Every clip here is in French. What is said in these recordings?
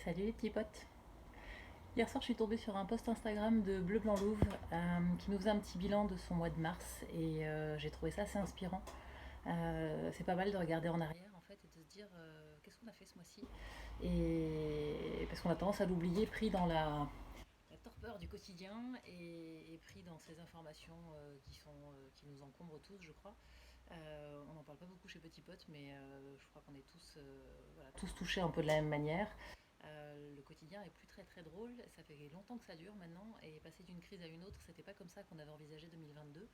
Salut les petits potes. Hier soir, je suis tombée sur un post Instagram de Bleu Blanc Louve qui nous faisait un petit bilan de son mois de mars et j'ai trouvé ça assez inspirant. C'est pas mal de regarder en arrière en fait et de se dire qu'est-ce qu'on a fait ce mois-ci et parce qu'on a tendance à l'oublier, pris dans la torpeur du quotidien et pris dans ces informations qui nous encombrent tous, je crois. On n'en parle pas beaucoup chez Petit Pote, mais je crois qu'on est tous, voilà, tous touchés un peu de la même manière. Le quotidien est plus très très drôle, ça fait longtemps que ça dure maintenant, et passer d'une crise à une autre, c'était pas comme ça qu'on avait envisagé 2022,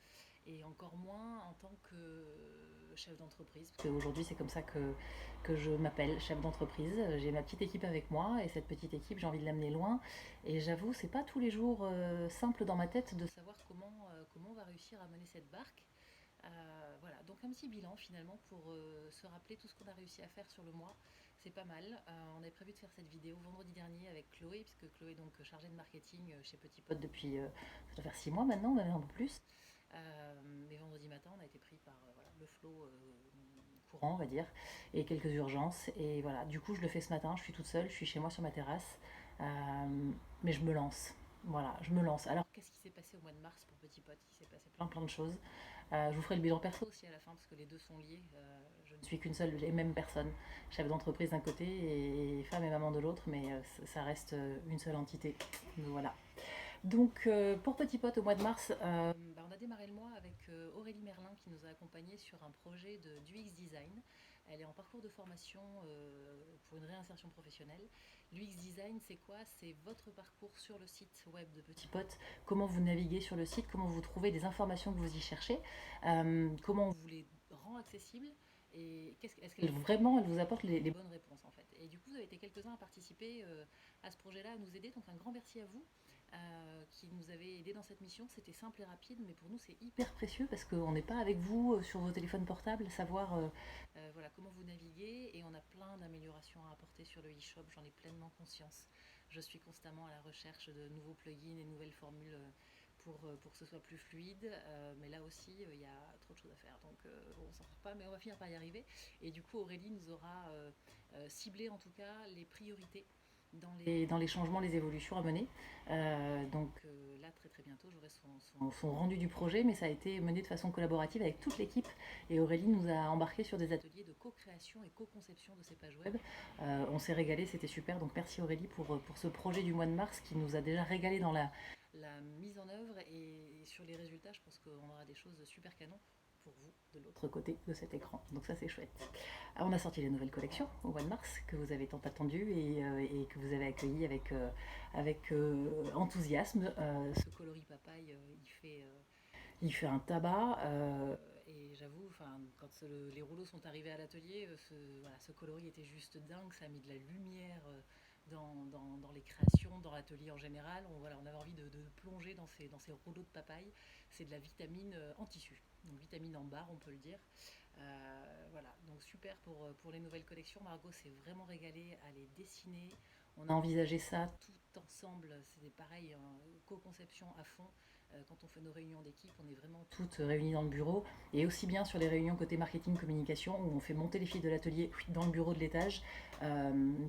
et encore moins en tant que chef d'entreprise, parce qu'aujourd'hui c'est comme ça que je m'appelle, chef d'entreprise. J'ai ma petite équipe avec moi, et cette petite équipe j'ai envie de l'amener loin, et j'avoue c'est pas tous les jours simple dans ma tête de savoir comment on va réussir à mener cette barque. Voilà, donc un petit bilan finalement pour se rappeler tout ce qu'on a réussi à faire sur le mois. C'est pas mal. On avait prévu de faire cette vidéo vendredi dernier avec Chloé, puisque Chloé est donc chargée de marketing chez Petit Pot depuis, ça doit faire 6 mois maintenant, même un peu plus. Mais vendredi matin, on a été pris par voilà, le flot courant, on va dire, et quelques urgences. Et voilà, du coup, je le fais ce matin. Je suis toute seule, je suis chez moi sur ma terrasse, mais je me lance. Voilà, je me lance. Alors, qu'est-ce qui s'est passé au mois de mars pour Petit Pot? Il s'est passé plein de choses. Je vous ferai le bilan perso aussi à la fin parce que les deux sont liés. Je ne suis qu'une seule et même personne, chef d'entreprise d'un côté et femme et maman de l'autre, mais ça reste une seule entité. Donc, voilà. Donc pour Petit Pot au mois de mars, on a démarré le mois avec Aurélie Merlin qui nous a accompagnés sur un projet d'UX design. Elle est en parcours de formation pour une réinsertion professionnelle. L'UX design, c'est quoi? C'est votre parcours sur le site web de Petit Pot. Comment vous naviguez sur le site, comment vous trouvez des informations que vous y cherchez, comment on vous les rend accessibles et est-ce qu'elle vraiment elle vous apporte les bonnes réponses en fait. Et du coup, vous avez été quelques-uns à participer à ce projet-là, à nous aider. Donc un grand merci à vous qui nous avait aidé dans cette mission. C'était simple et rapide, mais pour nous c'est hyper précieux parce qu'on n'est pas avec vous sur vos téléphones portables, savoir voilà, comment vous naviguez et on a plein d'améliorations à apporter sur le e-shop, j'en ai pleinement conscience. Je suis constamment à la recherche de nouveaux plugins et nouvelles formules pour que ce soit plus fluide, mais là aussi il y a trop de choses à faire, donc bon, on s'en sort pas, mais on va finir par y arriver. Et du coup Aurélie nous aura ciblé en tout cas les priorités dans les changements, les évolutions à mener. Donc là, très très bientôt, j'aurai son rendu du projet, mais ça a été mené de façon collaborative avec toute l'équipe. Et Aurélie nous a embarqués sur des ateliers de co-création et co-conception de ces pages web. On s'est régalé, c'était super. Donc merci Aurélie pour ce projet du mois de mars qui nous a déjà régalé dans la mise en œuvre et sur les résultats. Je pense qu'on aura des choses super canon pour vous de l'autre côté de cet écran. Donc ça c'est chouette. On a sorti les nouvelles collections au mois de mars que vous avez tant attendu et que vous avez accueilli avec enthousiasme. Ce coloris papaye, il fait un tabac. Et j'avoue, quand les rouleaux sont arrivés à l'atelier, voilà, ce coloris était juste dingue. Ça a mis de la lumière dans les créations, dans l'atelier en général. Voilà, on avait envie de plonger dans ces rouleaux de papaye. C'est de la vitamine en tissu, donc vitamine en barre, on peut le dire. Voilà, donc super pour les nouvelles collections. Margot s'est vraiment régalée à les dessiner. On a envisagé ça tout ensemble. C'est pareil, hein, co-conception à fond. Quand on fait nos réunions d'équipe, on est vraiment toutes réunies dans le bureau. Et aussi bien sur les réunions côté marketing communication, où on fait monter les filles de l'atelier dans le bureau de l'étage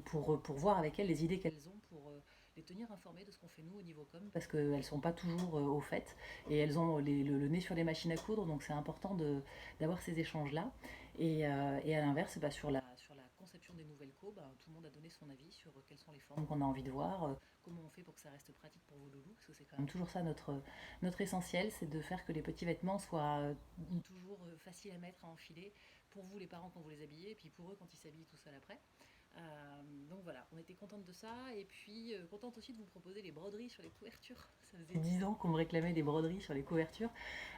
pour voir avec elles les idées qu'elles ont pour les tenir informées de ce qu'on fait nous au niveau com, parce qu'elles ne sont pas toujours au fait et elles ont le nez sur les machines à coudre, donc c'est important d'avoir ces échanges-là. Et à l'inverse, sur la conception des nouvelles co, tout le monde a donné son avis sur quelles sont les formes qu'on a envie de voir, comment on fait pour que ça reste pratique pour vos loulous, parce que c'est quand même toujours ça notre essentiel, c'est de faire que les petits vêtements soient toujours faciles à mettre, à enfiler, pour vous les parents quand vous les habillez, et puis pour eux quand ils s'habillent tout seuls après. Donc voilà, on était contente de ça et puis contente aussi de vous proposer les broderies sur les couvertures. Ça faisait 10 ans qu'on me réclamait des broderies sur les couvertures.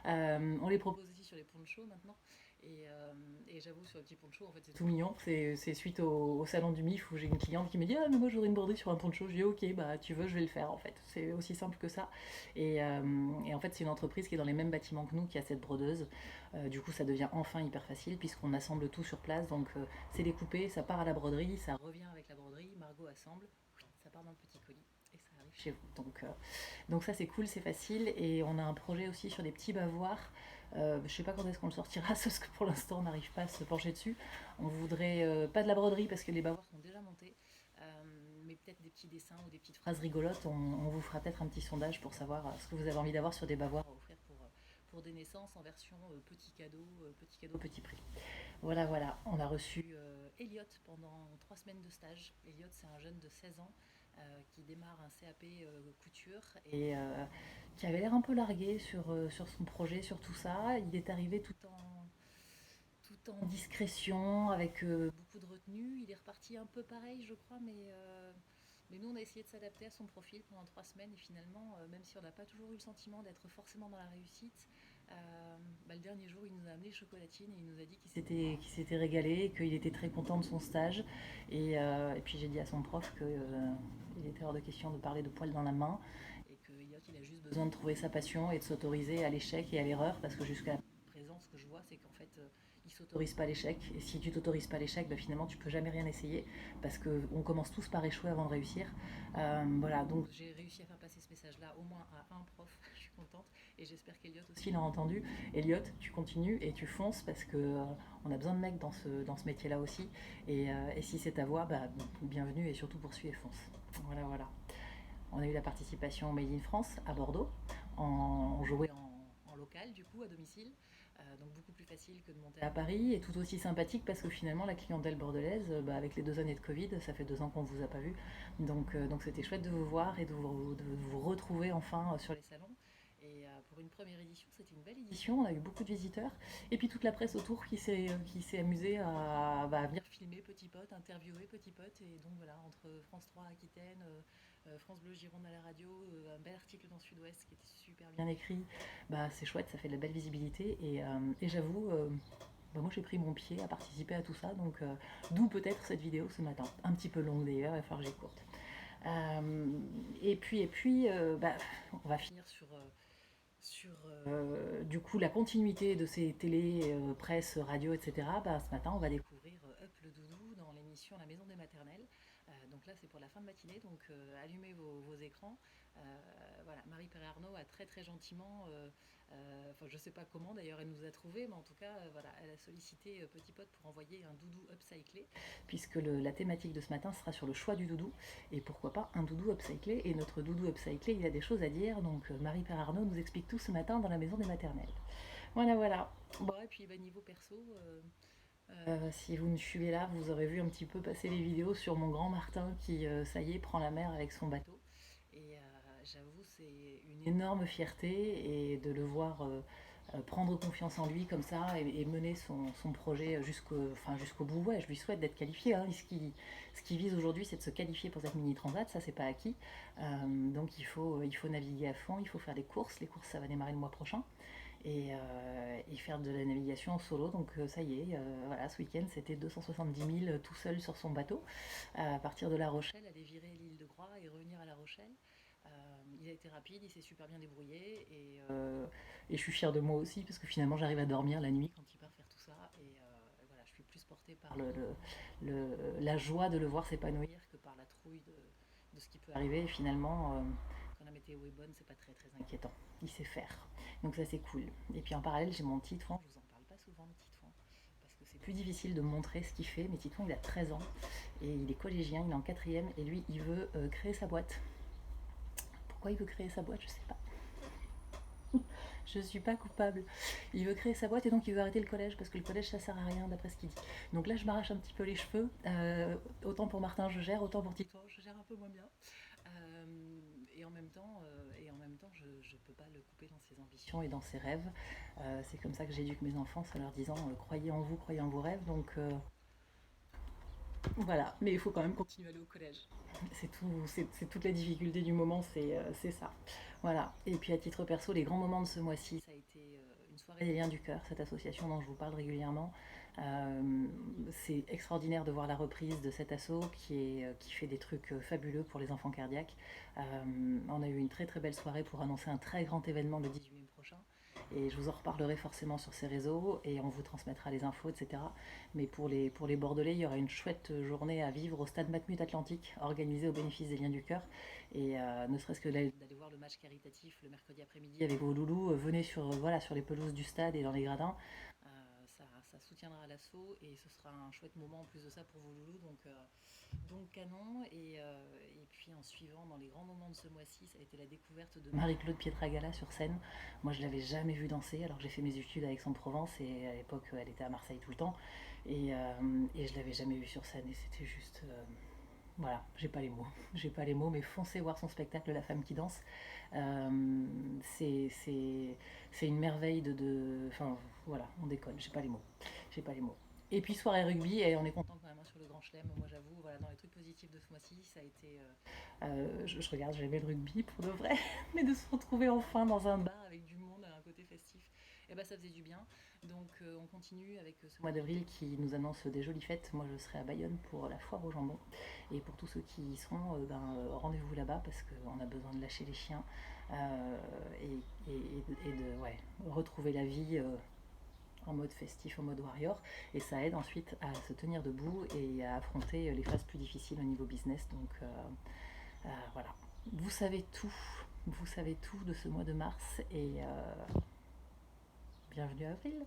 On les propose aussi sur les ponchos maintenant. Et j'avoue, sur le petit poncho, en fait, c'est tout mignon. C'est suite au salon du MIF où j'ai une cliente qui me dit ah, mais moi j'aurais une broderie sur un poncho. Je dis ok, bah tu veux, je vais le faire en fait. C'est aussi simple que ça. Et en fait, c'est une entreprise qui est dans les mêmes bâtiments que nous qui a cette brodeuse. Du coup, ça devient enfin hyper facile puisqu'on assemble tout sur place. Donc, c'est découpé, ça part à la broderie, ça revient avec la broderie. Margot assemble, ça part dans le petit colis et ça arrive chez vous. Donc ça c'est cool, c'est facile et on a un projet aussi sur des petits bavoirs. Je sais pas quand est-ce qu'on le sortira, parce que pour l'instant on n'arrive pas à se pencher dessus. On voudrait pas de la broderie parce que les bavoirs sont déjà montés, mais peut-être des petits dessins ou des petites phrases rigolotes. On vous fera peut-être un petit sondage pour savoir ce que vous avez envie d'avoir sur des bavoirs à offrir pour des naissances en version petit cadeau, petit prix. Voilà, voilà. On a reçu Elliot pendant 3 semaines de stage. Elliot, c'est un jeune de 16 ans qui démarre un CAP couture et qui avait l'air un peu largué sur son projet, sur tout ça. Il est arrivé tout en discrétion, avec beaucoup de retenue. Il est reparti un peu pareil, je crois, mais nous, on a essayé de s'adapter à son profil pendant 3 semaines et finalement, même si on n'a pas toujours eu le sentiment d'être forcément dans la réussite, le dernier jour, il nous a amené chocolatine et il nous a dit qu'il s'était régalé, qu'il était très content de son stage. Et puis j'ai dit à son prof qu'il était hors de question de parler de poils dans la main et qu'il a juste besoin de trouver sa passion et de s'autoriser à l'échec et à l'erreur parce que jusqu'à présent, ce que je vois, c'est qu'en fait, ils s'autorisent pas l'échec. Et si tu t'autorises pas l'échec, finalement, tu peux jamais rien essayer parce qu'on commence tous par échouer avant de réussir. Voilà, donc j'ai réussi à faire passer ce message-là au moins à un prof. Je suis contente et j'espère qu'Eliott aussi l'a entendu. Eliott, tu continues et tu fonces parce que on a besoin de mecs dans ce métier-là aussi. Et si c'est ta voix, bienvenue et surtout poursuis et fonce. Voilà, voilà. On a eu la participation Made in France à Bordeaux. On jouait en local, du coup, à domicile. Donc beaucoup plus facile que de monter à Paris et tout aussi sympathique parce que finalement la clientèle bordelaise, avec les 2 années de Covid, ça fait 2 ans qu'on ne vous a pas vu. Donc c'était chouette de vous voir et de vous retrouver enfin sur les salons. Et pour une première édition, c'était une belle édition. On a eu beaucoup de visiteurs. Et puis toute la presse autour qui s'est amusée à venir filmer Petit Pote, interviewer Petit Pote. Et donc voilà, entre France 3 Aquitaine, France Bleu Gironde à la radio, un bel article dans Sud-Ouest qui était super bien écrit. C'est chouette, ça fait de la belle visibilité. Et j'avoue, moi j'ai pris mon pied à participer à tout ça. Donc d'où peut-être cette vidéo ce matin. Un petit peu longue d'ailleurs, il va falloir que j'aille courte. Et puis, on va finir sur du coup la continuité de ces télé, presse, radio, etc. Ce matin, on va découvrir Up le Doudou dans l'émission La Maison des Maternelles. Donc là, c'est pour la fin de matinée, donc allumez vos écrans. Voilà, Marie-Père Arnaud a très très gentiment, je ne sais pas comment d'ailleurs elle nous a trouvés, mais en tout cas, voilà, elle a sollicité Petit Pote pour envoyer un doudou upcyclé, puisque la thématique de ce matin sera sur le choix du doudou, et pourquoi pas un doudou upcyclé. Et notre doudou upcyclé, il a des choses à dire, donc Marie-Père Arnaud nous explique tout ce matin dans la Maison des Maternelles. Voilà, voilà. Bon, et puis niveau perso, si vous me suivez là, vous aurez vu un petit peu passer les vidéos sur mon grand Martin qui, ça y est, prend la mer avec son bateau. Et j'avoue, c'est une énorme fierté et de le voir prendre confiance en lui comme ça et mener son projet jusqu'au bout. Ouais, je lui souhaite d'être qualifié. Hein. Ce qui vise aujourd'hui, c'est de se qualifier pour cette mini transat. Ça, c'est pas acquis. Donc il faut naviguer à fond, il faut faire des courses. Les courses, ça va démarrer le mois prochain. Et faire de la navigation en solo. Donc ça y est, voilà, ce week-end c'était 270 000 tout seul sur son bateau. À partir de La Rochelle, aller virer l'île de Groix et revenir à La Rochelle. Il a été rapide, il s'est super bien débrouillé et je suis fière de moi aussi parce que finalement j'arrive à dormir la nuit quand il part faire tout ça et voilà, je suis plus portée par la joie de le voir s'épanouir que par la trouille de ce qui peut arriver. Et finalement, quand la météo est bonne, c'est pas très très inquiétant. Il sait faire. Donc ça c'est cool. Et puis en parallèle, j'ai mon Titouan, je vous en parle pas souvent de Titouan parce que c'est plus difficile de montrer ce qu'il fait, mais Titouan il a 13 ans et il est collégien, il est en quatrième et lui il veut créer sa boîte. Pourquoi il veut créer sa boîte, je sais pas. Je suis pas coupable. Il veut créer sa boîte et donc il veut arrêter le collège parce que le collège ça sert à rien d'après ce qu'il dit. Donc là je m'arrache un petit peu les cheveux. Autant pour Martin je gère, autant pour Tito je gère un peu moins bien. Et en même temps je peux pas le couper dans ses ambitions et dans ses rêves. C'est comme ça que j'éduque mes enfants, en leur disant croyez en vous, croyez en vos rêves. Donc voilà, mais il faut quand même continuer à aller au collège. C'est tout, c'est toute la difficulté du moment, c'est ça. Voilà. Et puis à titre perso, les grands moments de ce mois-ci, ça a été une soirée des Liens du Cœur, cette association dont je vous parle régulièrement. C'est extraordinaire de voir la reprise de cet asso qui fait des trucs fabuleux pour les enfants cardiaques. On a eu une très très belle soirée pour annoncer un très grand événement le 18 mai prochain. Et je vous en reparlerai forcément sur ces réseaux et on vous transmettra les infos, etc. Mais pour les Bordelais, il y aura une chouette journée à vivre au stade Matmut Atlantique, organisée au bénéfice des Liens du Cœur. Et ne serait-ce que d'aller voir le match caritatif le mercredi après-midi avec vos loulous, venez sur les pelouses du stade et dans les gradins. Ça soutiendra l'assaut et ce sera un chouette moment en plus de ça pour vos loulous. Donc Donc canon, et puis en suivant dans les grands moments de ce mois-ci, ça a été la découverte de Marie-Claude Pietragala sur scène. Moi je l'avais jamais vue danser, alors que j'ai fait mes études à Aix-en-Provence et à l'époque elle était à Marseille tout le temps. Et je l'avais jamais vue sur scène et c'était juste... voilà, j'ai pas les mots. J'ai pas les mots, mais foncez voir son spectacle La femme qui danse. Euh, c'est, c'est, c'est une merveille enfin voilà, on déconne, j'ai pas les mots. J'ai pas les mots. Et puis soirée rugby, et on est content quand même hein, sur le Grand Chelem. Moi j'avoue, voilà, dans les trucs positifs de ce mois-ci, ça a été. Je regarde, j'aimais le rugby pour de vrai, mais de se retrouver enfin dans un bar avec du monde, un côté festif, et bah ça faisait du bien. Donc on continue avec ce mois d'avril qui nous annonce des jolies fêtes. Moi je serai à Bayonne pour la foire au jambon. Et pour tous ceux qui y seront, rendez-vous là-bas parce qu'on a besoin de lâcher les chiens euh, et de ouais, retrouver la vie en mode festif, en mode warrior. Et ça aide ensuite à se tenir debout et à affronter les phases plus difficiles au niveau business. Donc voilà, vous savez tout de ce mois de mars et bienvenue à avril.